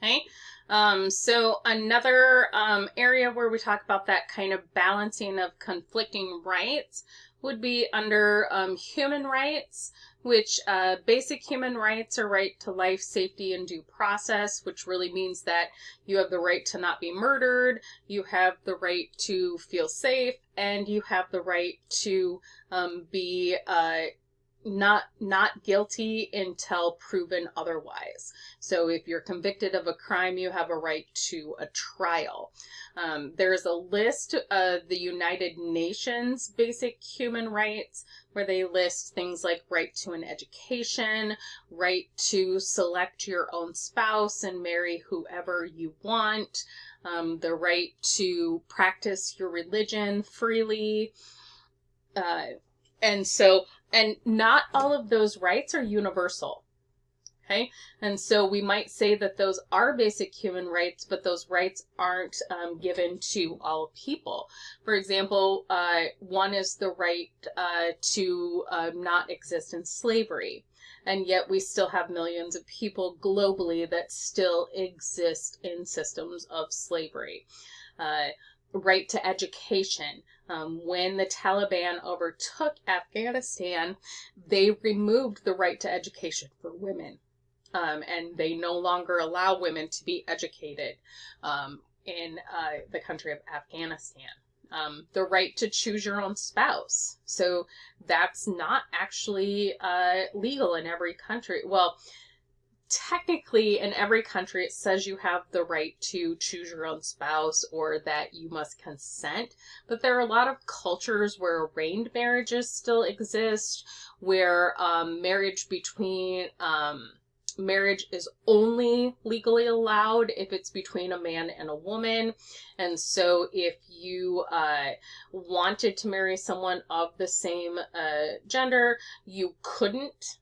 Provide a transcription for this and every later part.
Okay. So another area where we talk about that kind of balancing of conflicting rights would be under human rights, which basic human rights are right to life, safety, and due process, which really means that you have the right to not be murdered, you have the right to feel safe, and you have the right to be not guilty until proven otherwise. So if you're convicted of a crime, you have a right to a trial. There's a list of the United Nations basic human rights where they list things like right to an education, right to select your own spouse and marry whoever you want, the right to practice your religion freely, and not all of those rights are universal. Okay. And so we might say that those are basic human rights, but those rights aren't given to all people. For example, one is the right to not exist in slavery. And yet we still have millions of people globally that still exist in systems of slavery. Right to education. When the Taliban overtook Afghanistan, they removed the right to education for women. And they no longer allow women to be educated in the country of Afghanistan. The right to choose your own spouse. So that's not actually legal in every country. Well, technically in every country it says you have the right to choose your own spouse or that you must consent, but there are a lot of cultures where arranged marriages still exist, where marriage is only legally allowed if it's between a man and a woman. And so if you wanted to marry someone of the same gender, you couldn't,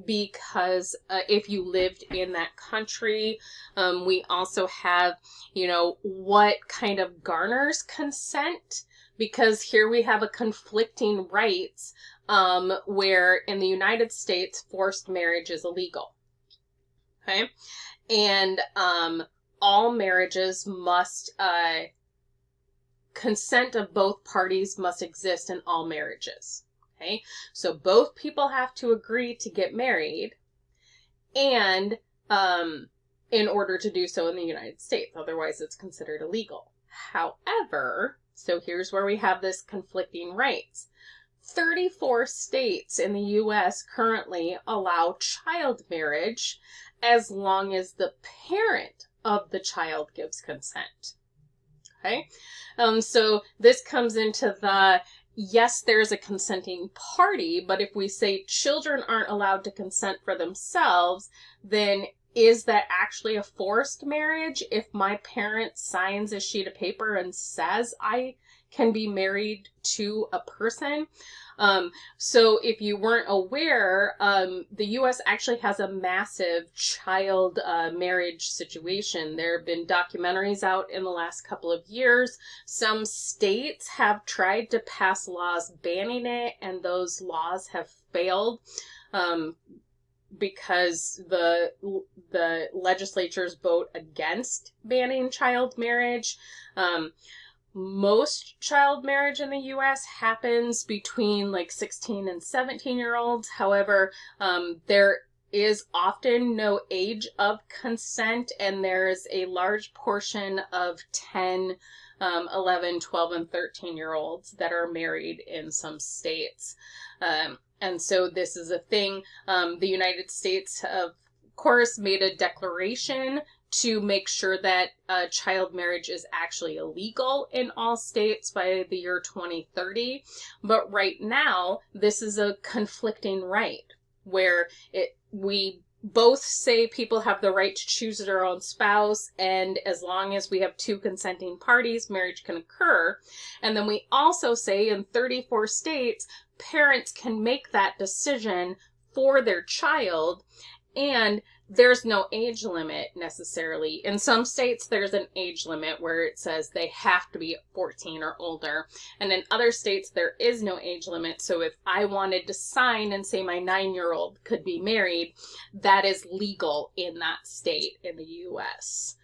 because if you lived in that country. We also have, what kind of garners consent, because here we have a conflicting rights where in the United States forced marriage is illegal. Okay. And all marriages must consent of both parties must exist in all marriages. Okay, so both people have to agree to get married, and in order to do so in the United States, otherwise it's considered illegal. However, so here's where we have this conflicting rights. 34 states in the U.S. currently allow child marriage as long as the parent of the child gives consent. Okay, so this comes into the yes, there's a consenting party, but if we say children aren't allowed to consent for themselves, then is that actually a forced marriage if my parent signs a sheet of paper and says I can be married to a person? So if you weren't aware, the U.S. actually has a massive child marriage situation. There have been documentaries out in the last couple of years. Some states have tried to pass laws banning it, and those laws have failed because the legislatures vote against banning child marriage. Most child marriage in the U.S. happens between like 16 and 17-year-olds. However, there is often no age of consent, and there's a large portion of 10, 11, 12, and 13-year-olds that are married in some states. And so this is a thing. The United States, of course, made a declaration to make sure that child marriage is actually illegal in all states by the year 2030. But right now, this is a conflicting right where we both say people have the right to choose their own spouse, and as long as we have two consenting parties, marriage can occur. And then we also say in 34 states, parents can make that decision for their child. And there's no age limit necessarily. In some states, there's an age limit where it says they have to be 14 or older. And in other states, there is no age limit. So if I wanted to sign and say my 9-year-old could be married, that is legal in that state in the U.S.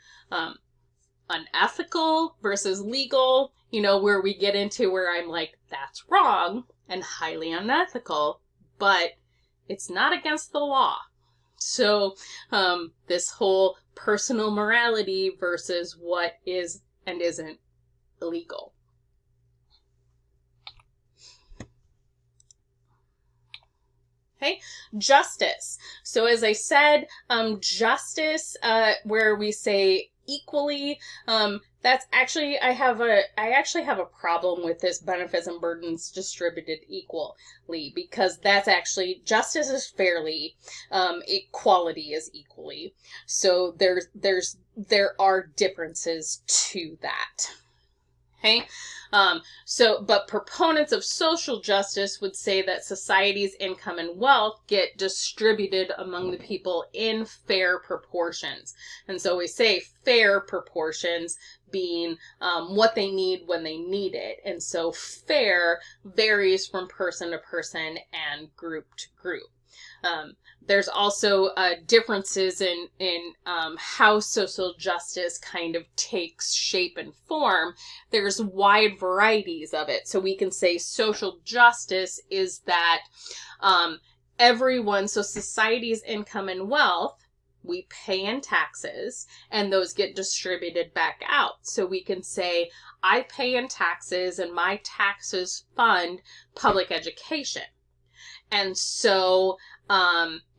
Unethical versus legal, where we get into where I'm like, that's wrong and highly unethical, but it's not against the law. So this whole personal morality versus what is and isn't illegal. Okay, justice. So as I said, justice, where we say equally, that's actually, I actually have a problem with this benefits and burdens distributed equally, because that's actually, justice is fairly, equality is equally. So there are differences to that. Okay, but proponents of social justice would say that society's income and wealth get distributed among the people in fair proportions. And so we say fair proportions being what they need when they need it. And so fair varies from person to person and group to group. There's also differences in how social justice kind of takes shape and form. There's wide varieties of it. So we can say social justice is that everyone, so society's income and wealth, we pay in taxes, and those get distributed back out. So we can say, I pay in taxes, and my taxes fund public education. And so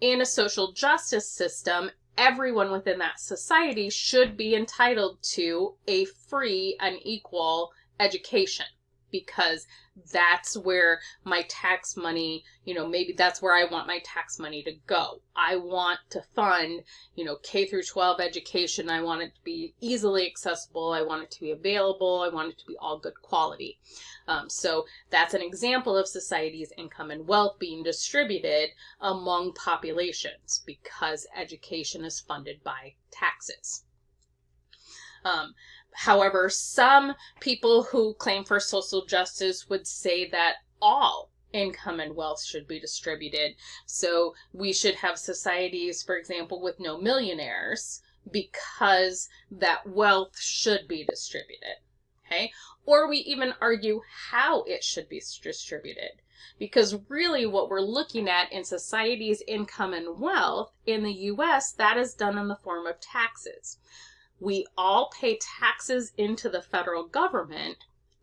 in a social justice system, everyone within that society should be entitled to a free and equal education, because that's where my tax money, maybe that's where I want my tax money to go. I want to fund, K through 12 education. I want it to be easily accessible. I want it to be available. I want it to be all good quality. So that's an example of society's income and wealth being distributed among populations, because education is funded by taxes. However, some people who claim for social justice would say that all income and wealth should be distributed. So we should have societies, for example, with no millionaires, because that wealth should be distributed. Okay? Or we even argue how it should be distributed. Because really what we're looking at in society's income and wealth in the U.S., that is done in the form of taxes. We all pay taxes into the federal government,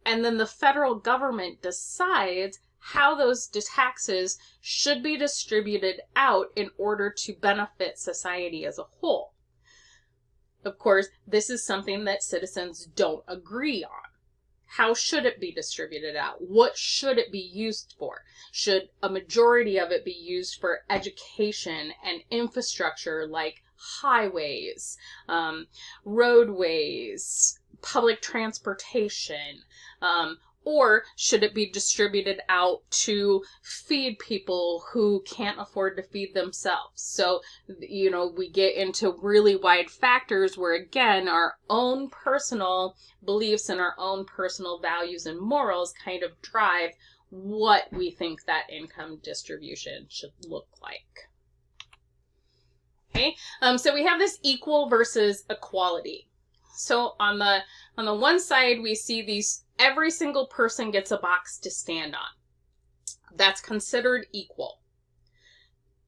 and then the federal government decides how those taxes should be distributed out in order to benefit society as a whole. Of course, this is something that citizens don't agree on. How should it be distributed out? What should it be used for? Should a majority of it be used for education and infrastructure like highways, roadways, public transportation, or should it be distributed out to feed people who can't afford to feed themselves? So, we get into really wide factors where, again, our own personal beliefs and our own personal values and morals kind of drive what we think that income distribution should look like. Okay, so we have this equal versus equality. So on the one side, we see these, every single person gets a box to stand on. That's considered equal.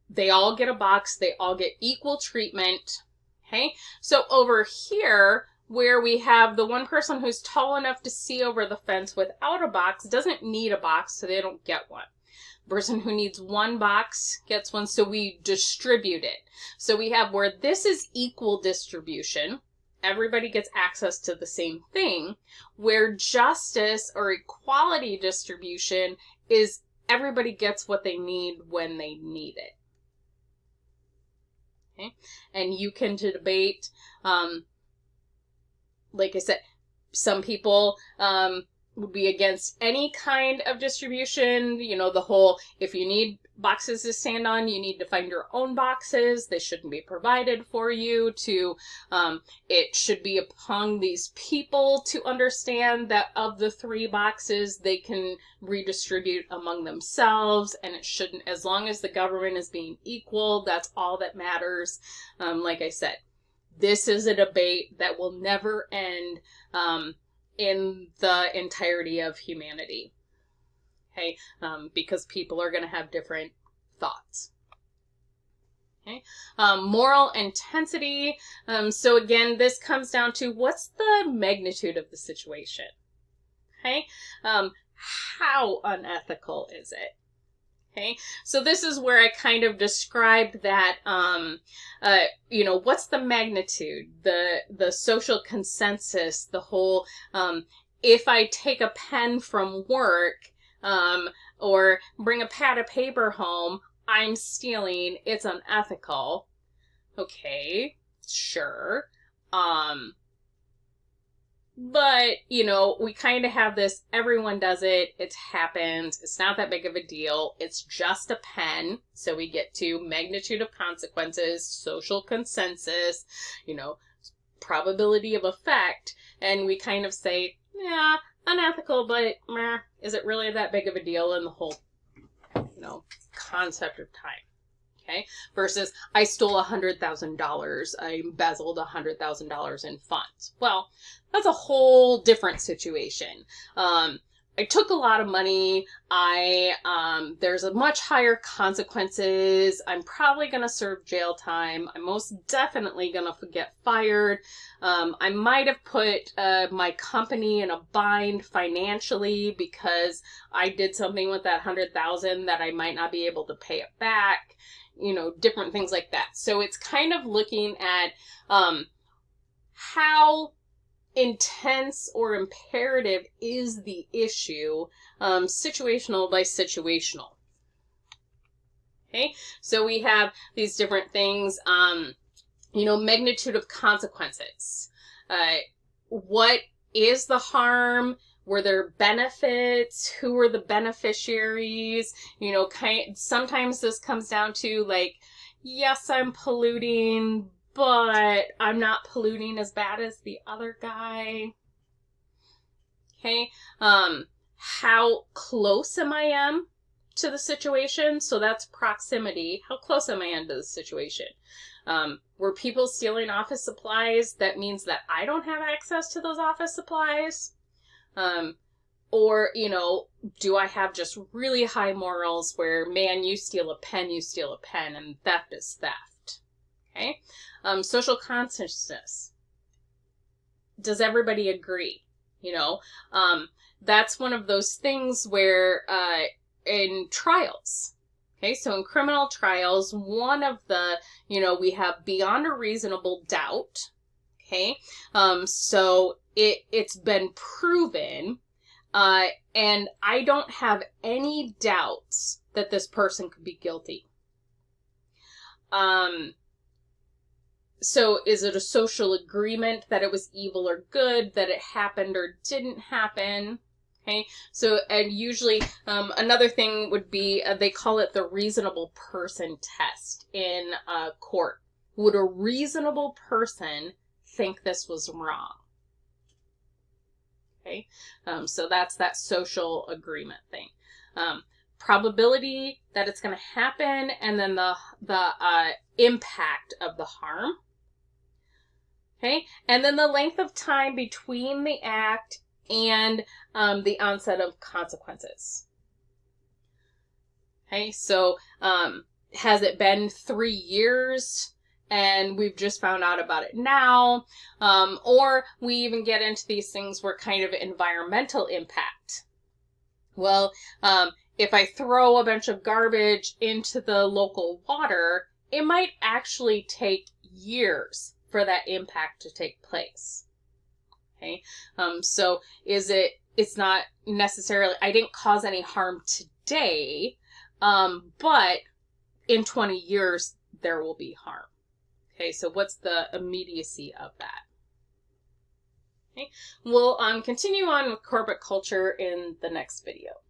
They all get a box, they all get equal treatment. Okay, so over here, where we have the one person who's tall enough to see over the fence without a box doesn't need a box, so they don't get one. Person who needs one box gets one, so we distribute it. So we have where this is equal distribution, everybody gets access to the same thing, where justice or equality distribution is everybody gets what they need when they need it. Okay? And you can debate, like I said, some people would be against any kind of distribution. You know, the whole, if you need boxes to stand on, you need to find your own boxes. They shouldn't be provided for you to, it should be upon these people to understand that of the 3 boxes, they can redistribute among themselves, and it shouldn't, as long as the government is being equal, that's all that matters. Like I said, this is a debate that will never end, in the entirety of humanity. Okay, because people are going to have different thoughts. Okay, moral intensity. So again, this comes down to what's the magnitude of the situation. Okay, how unethical is it? Okay, so this is where I kind of described that, you know, what's the magnitude, the social consensus, the whole, if I take a pen from work, or bring a pad of paper home, I'm stealing, it's unethical. Okay, sure. But, you know, we kind of have this, everyone does it, it happens, it's not that big of a deal, it's just a pen, so we get to magnitude of consequences, social consensus, you know, probability of effect, and we kind of say, yeah, unethical, but meh, is it really that big of a deal in the whole, you know, concept of time? Okay, versus I stole $100,000, I embezzled $100,000 in funds. Well, that's a whole different situation. I took a lot of money. There's a much higher consequences. I'm probably going to serve jail time. I'm most definitely going to get fired. I might have put my company in a bind financially because I did something with that $100,000 that I might not be able to pay it back. You know, different things like that. So it's kind of looking at how intense or imperative is the issue, situational by situational. Okay, so we have these different things, you know, magnitude of consequences. What is the harm? Were there benefits? Who were the beneficiaries? You know, sometimes this comes down to like, yes, I'm polluting, but I'm not polluting as bad as the other guy. Okay. How close am I to the situation? So that's proximity. How close am I to the situation? Were people stealing office supplies? That means that I don't have access to those office supplies. Or, you know, do I have just really high morals where, man, you steal a pen, and theft is theft. Okay. Social consciousness. Does everybody agree? You know, that's one of those things where, in trials, okay, so in criminal trials, one of the, you know, we have beyond a reasonable doubt, okay, so it's been proven, and I don't have any doubts that this person could be guilty. So is it a social agreement that it was evil or good, that it happened or didn't happen? Okay, so, and usually, another thing would be, they call it the reasonable person test in court. Would a reasonable person think this was wrong? Okay, so that's that social agreement thing. Probability that it's going to happen, and then the impact of the harm. Okay, and then the length of time between the act and the onset of consequences. Okay, so has it been 3 years and we've just found out about it now? Or we even get into these things where kind of environmental impact. Well, if I throw a bunch of garbage into the local water, it might actually take years for that impact to take place. Okay, so it's not necessarily, I didn't cause any harm today, but in 20 years there will be harm. Okay, so what's the immediacy of that? Okay? We'll continue on with corporate culture in the next video.